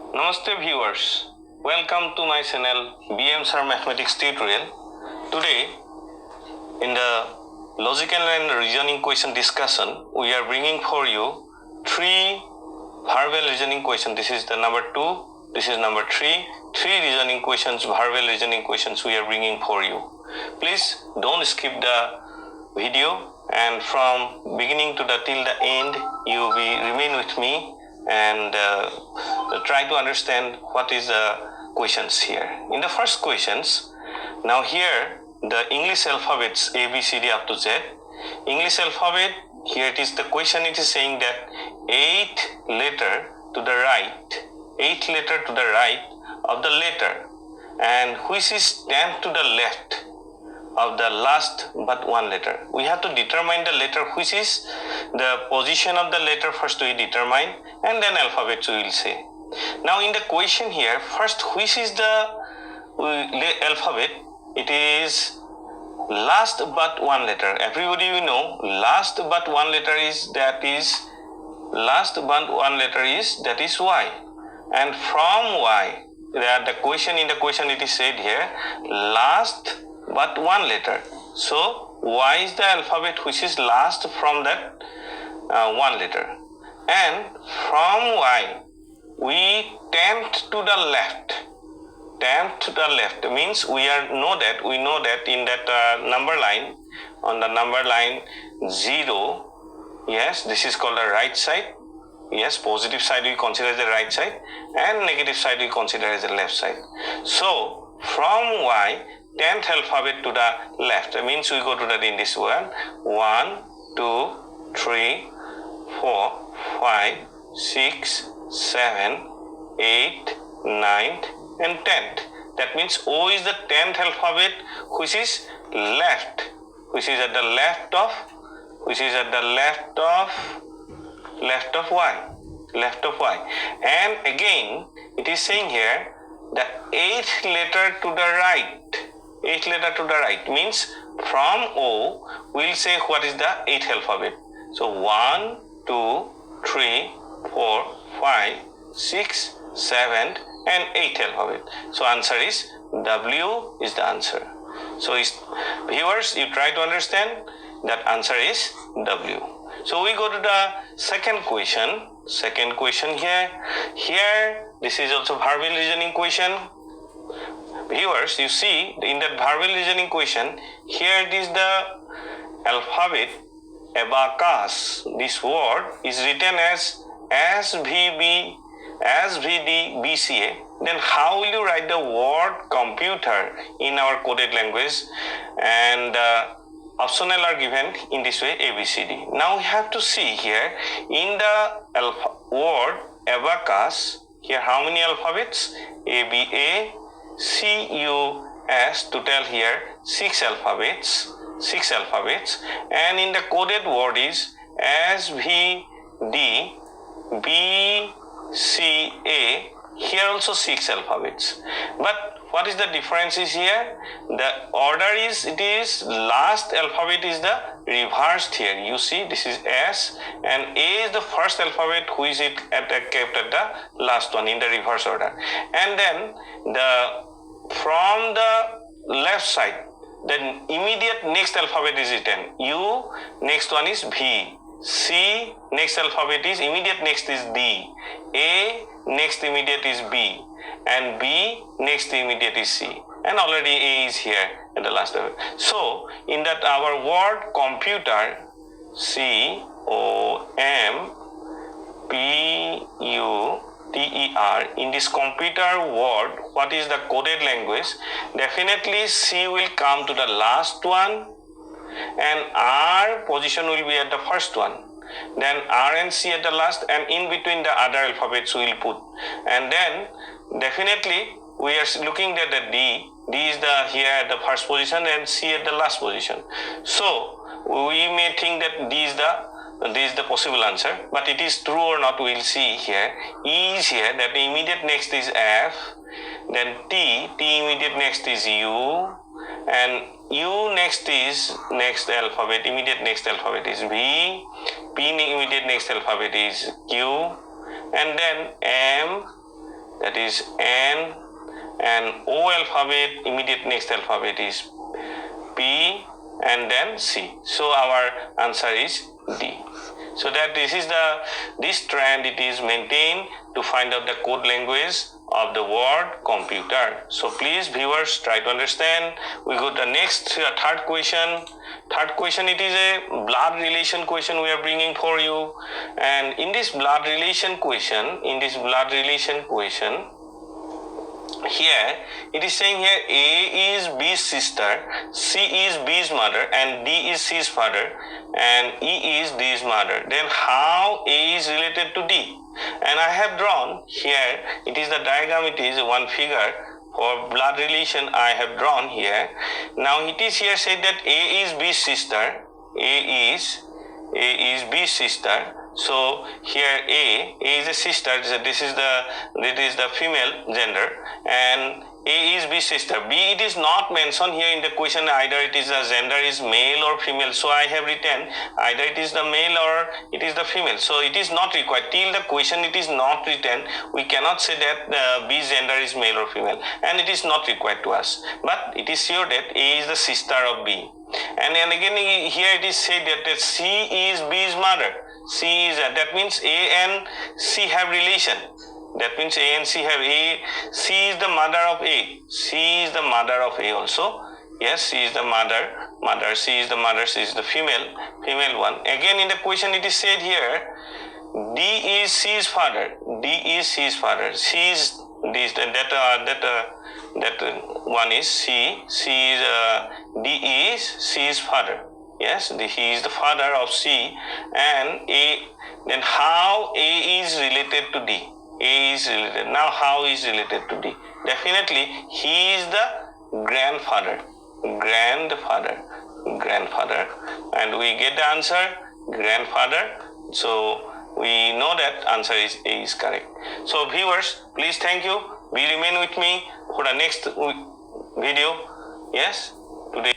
Namaste viewers, welcome to my channel BM SirMathematics tutorial. Today in the logical and reasoning question discussion, we are bringing for you three verbal reasoning questions. This is the number 2, this is number 3. Three reasoning questions, verbal reasoning questions we are bringing for you. Please don't skip the video, and from beginning to till the end you remain with me and try to understand what is the questions here. In the first questions, now here the English alphabets A, B, C, D up to Z. English alphabet, here it is the question, it is saying that 8 letter to the right, 8 letter to the right of the letter, and which is 10 to the left of the last but one letter. We have to determine the letter, which is the position of the letter first we determine, and then alphabet we will say. Now in the question here, first which is the alphabet? It is last but one letter. Everybody we know last but one letter is that is Y, and from Y, the question in the question it is said here last but one letter. So Y is the alphabet which is last from that one letter, and from Y we tend to the left. Tend to the left means we know that in that number line, on the number line 0, yes, this is called the right side. Yes, positive side we consider as the right side, and negative side we consider as the left side. So from Y, 10th alphabet to the left. That means we go to that in this one. 1, 2, 3, 4, 5, 6, 7, 8, 9, and 10th. That means O is the 10th alphabet which is left, which is at the left of Y. And again it is saying here the 8th letter to the right. 8th letter to the right means from O we'll say what is the 8th alphabet. So 1, 2, 3, 4, 5, 6, 7, and 8th alphabet. So answer is W is the answer. So viewers, you try to understand that answer is W. So we go to the second question. Second question here. Here this is also verbal reasoning question. Viewers, you see in that verbal reasoning question, here it is the alphabet abacus. This word is written as SVDBCA. Then how will you write the word computer in our coded language? And optional are given in this way ABCD. Now we have to see here in the word abacus, here how many alphabets? ABA, CUS, total here 6 alphabets, and in the coded word is SVD BCA, here also 6 alphabets. But what is the difference is here? The order is, it is last alphabet is the reversed here. You see this is S, and A is the first alphabet which is kept at the last one in the reverse order. And then from the left side, the immediate next alphabet is written. U, next one is V. C, next alphabet is immediate next is D. A, next immediate is B, and B, next immediate is C, and already A is here at the last level. So in that our word computer, COMPUTER, in this computer word, what is the coded language? Definitely C will come to the last one, and R position will be at the first one. Then R and C at the last, and in between the other alphabets we will put. And then definitely we are looking at the D. D is the here at the first position and C at the last position. So we may think that D is the possible answer, but it is true or not we will see here. E is here, that the immediate next is F, then T immediate next is U, and U next is next alphabet, immediate next alphabet is V, P immediate next alphabet is Q, and then M, that is N, and O alphabet, immediate next alphabet is P, and then C. So our answer is D. So that this trend it is maintained to find out the code language of the word computer. So please viewers try to understand. We go to the next third question. Third question, it is a blood relation question we are bringing for you. And in this blood relation question, here it is saying here A is B's sister, C is B's mother, and D is C's father, and E is D's mother. Then how A is related to D? And I have drawn here, it is the diagram, it is one figure for blood relation I have drawn here. Now it is here said that A is B's sister, A is B's sister. So here A is a sister, this is the female gender, and A is B's sister. B, it is not mentioned here in the question, either it is the gender is male or female. So I have written either it is the male or it is the female. So it is not required. Till the question it is not written, we cannot say that B's gender is male or female, and it is not required to us. But it is sure that A is the sister of B. And again here it is said that C is B's mother. C is that means A and C have relation. That means A and C have C is the mother of A. C is the mother of A also. Yes, C is the mother. C is the mother. C is the female one. Again in the question it is said here, D is C's father. D is C's father. C is this that one is C. C is D is C's father. Yes, he is the father of C, and A. Then how A is related to D? A is related. Now how is related to D? Definitely he is the grandfather, and we get the answer grandfather. So we know that answer is A is correct. So viewers, please thank you. Be remain with me for the next video. Yes, today.